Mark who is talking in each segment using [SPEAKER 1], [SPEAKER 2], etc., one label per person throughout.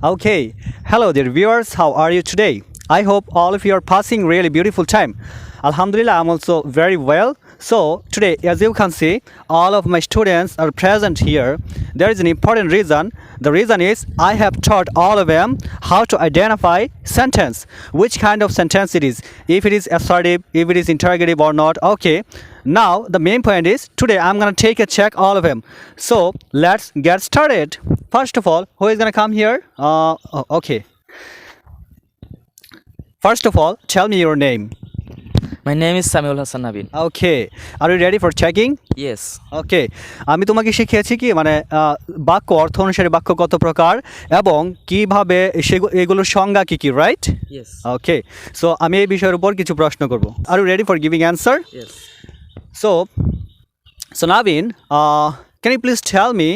[SPEAKER 1] Okay, hello dear viewers, how are you today? I hope all of you are passing really beautiful time. Alhamdulillah, I'm also very well. So today, as you can see, all of my students are present here. There is an important reason. The reason is I have taught all of them how to identify sentence, which kind of sentence it is, if it is assertive, if it is interrogative or not. Okay. Now the main point is today I'm gonna take a check all of them. So let's get started. First of all, who is gonna come here? Okay. First of all, tell me your name.
[SPEAKER 2] My name is Samuel Hassan Nabin.
[SPEAKER 1] Okay. Are you ready for checking?
[SPEAKER 2] Yes.
[SPEAKER 1] ওকে, আমি তোমাকে শিখিয়েছি কি মানে বাক্য অর্থ অনুসারে বাক্য কত প্রকার এবং কিভাবে এগুলোর সংজ্ঞা কি কি, রাইট?
[SPEAKER 2] Yes.
[SPEAKER 1] ওকে, সো আমি এই বিষয়ের উপর কিছু প্রশ্ন করব। Are you ready for giving answer?
[SPEAKER 2] Yes.
[SPEAKER 1] So Navin, can you please tell me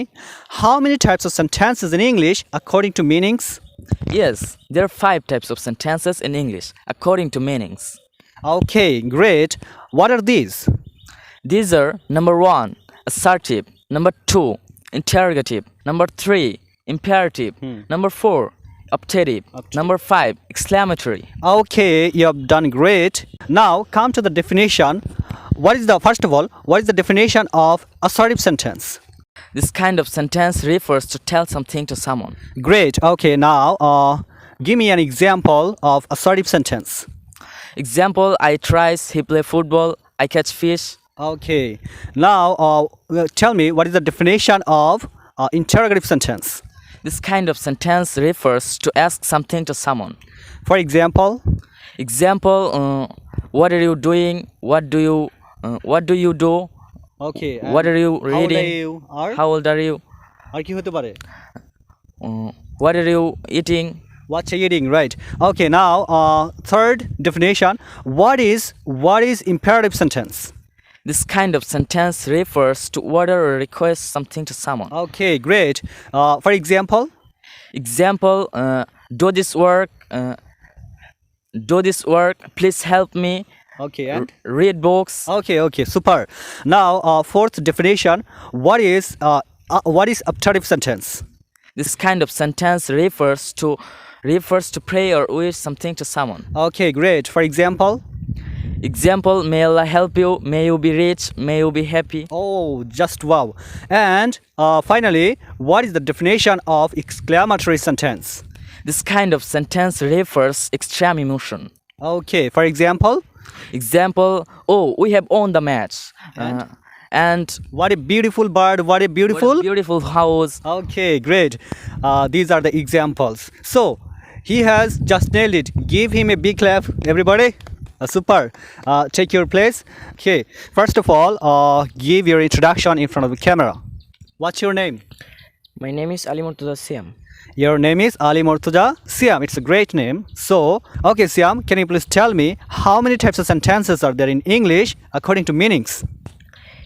[SPEAKER 1] how many types of sentences in English according to meanings?
[SPEAKER 2] Yes. There are 5 types of sentences in English according to meanings.
[SPEAKER 1] Okay, great. What are these?
[SPEAKER 2] These are number 1, assertive, number 2, interrogative, number 3, imperative, number 4, optative, number 5, exclamatory.
[SPEAKER 1] Okay, you have done great. Now come to the definition. First of all, what is the definition of assertive sentence?
[SPEAKER 2] This kind of sentence refers to tell something to someone.
[SPEAKER 1] Great. Okay, now give me an example of assertive sentence.
[SPEAKER 2] Example, I tries, he play football, I catch fish.
[SPEAKER 1] Okay, now tell me what is the definition of interrogative sentence?
[SPEAKER 2] This kind of sentence refers to ask something to someone.
[SPEAKER 1] For example,
[SPEAKER 2] what are you doing? What do you do?
[SPEAKER 1] okay,
[SPEAKER 2] What are you
[SPEAKER 1] how old
[SPEAKER 2] reading?
[SPEAKER 1] are you?
[SPEAKER 2] How old are you?
[SPEAKER 1] আর কি হতে পারে?
[SPEAKER 2] What are you eating?
[SPEAKER 1] What you eating, right? Okay, now third definition. What is imperative sentence?
[SPEAKER 2] This kind of sentence refers to order or request something to someone.
[SPEAKER 1] Okay, great. For example,
[SPEAKER 2] Do this work. Please help me.
[SPEAKER 1] okay, and
[SPEAKER 2] Read books.
[SPEAKER 1] okay, super. Now fourth definition. What is optative sentence?
[SPEAKER 2] This kind of sentence refers to pray or wish something to someone.
[SPEAKER 1] Okay, great. For example,
[SPEAKER 2] May Allah help you. May you be rich. May you be happy.
[SPEAKER 1] oh, just wow. And finally, what is the definition of exclamatory sentence?
[SPEAKER 2] This kind of sentence refers extreme emotion.
[SPEAKER 1] Okay, for example,
[SPEAKER 2] Oh, we have won the match. And
[SPEAKER 1] what a beautiful bird, what a beautiful.
[SPEAKER 2] what a beautiful house.
[SPEAKER 1] Okay, great. These are the examples. So he has just nailed it. Give him a big clap, everybody. Super. Take your place. Okay. First of all, give your introduction in front of the camera. What's your name?
[SPEAKER 2] My name is Ali Murtaza Siam.
[SPEAKER 1] Your name is Ali Murtaza Siam. It's a great name. So, okay, Siam, can you please tell me how many types of sentences are there in English according to meanings?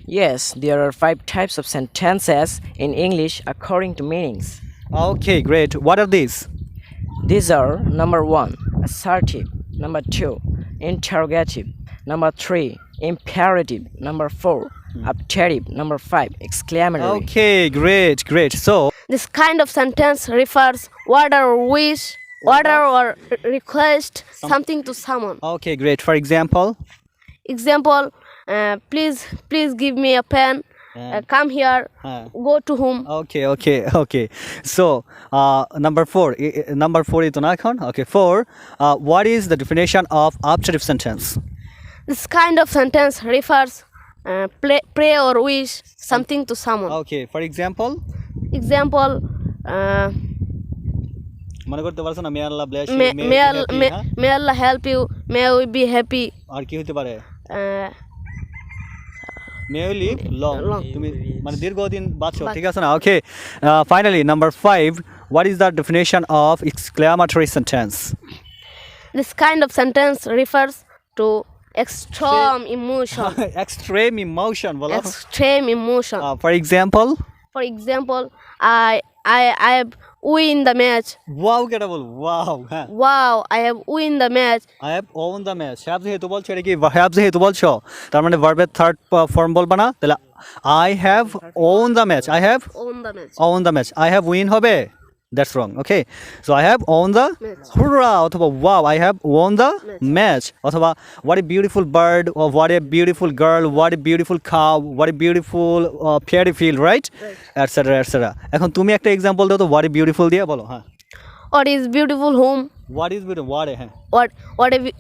[SPEAKER 3] Yes, there are 5 types of sentences in English according to meanings.
[SPEAKER 1] Okay, great. What are these?
[SPEAKER 3] These are number 1, assertive, number 2, interrogative, number 3, imperative, number 4, optative, number 5, exclamatory.
[SPEAKER 1] Okay, great. So,
[SPEAKER 4] This kind of sentence refers order or wish, order or request something to someone.
[SPEAKER 1] okay, great. For example,
[SPEAKER 4] Example, please give me a pen. Come here. Go to whom?
[SPEAKER 1] okay. So, number 4 is on icon. Okay, 4. What is the definition of optative sentence?
[SPEAKER 4] This kind of sentence refers pray or wish something to someone.
[SPEAKER 1] Okay, for example,
[SPEAKER 4] Example,
[SPEAKER 1] মনে করতে পারছো না may Allah bless you
[SPEAKER 4] may Allah help you. May we be happy.
[SPEAKER 1] আর কি হতে পারে?
[SPEAKER 4] Uh,
[SPEAKER 1] may you live long,
[SPEAKER 4] long.
[SPEAKER 1] তুমি মানে দীর্ঘদিন বাঁচো, ঠিক আছে না? Okay, finally number 5, what is the definition of exclamatory sentence?
[SPEAKER 4] This kind of sentence refers to extreme emotion.
[SPEAKER 1] extreme emotion, বলো।
[SPEAKER 4] Extreme emotion.
[SPEAKER 1] For example,
[SPEAKER 4] For example, I have win the match.
[SPEAKER 1] wow, কেটা বল, wow, হ্যাঁ,
[SPEAKER 4] Wow, I have win the match.
[SPEAKER 1] I have won the match. Have যেহেতু বলছো, এটা কি have যেহেতু বলছো, তার মানে ভার্বের থার্ড ফর্ম বলবা না, তাহলে I have won the match. I have
[SPEAKER 4] Won the match.
[SPEAKER 1] won the match. I have win হবে, That's wrong. Okay. So I have won the hurrah অথবা wow, I have won the match অথবা what a beautiful bird or what a beautiful girl, what a beautiful cow, what a beautiful fairy field, right? etc. etc. এখন তুমি একটা example দাও তো what a beautiful দিয়ে বলো হ্যাঁ
[SPEAKER 4] What is beautiful home?
[SPEAKER 1] what is beautiful what হ্যাঁ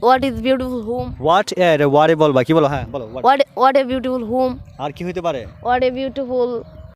[SPEAKER 4] What is beautiful home?
[SPEAKER 1] what এ বলবা কি বলো হ্যাঁ বলো what
[SPEAKER 4] What a beautiful home.
[SPEAKER 1] আর কি হইতে পারে
[SPEAKER 4] What a beautiful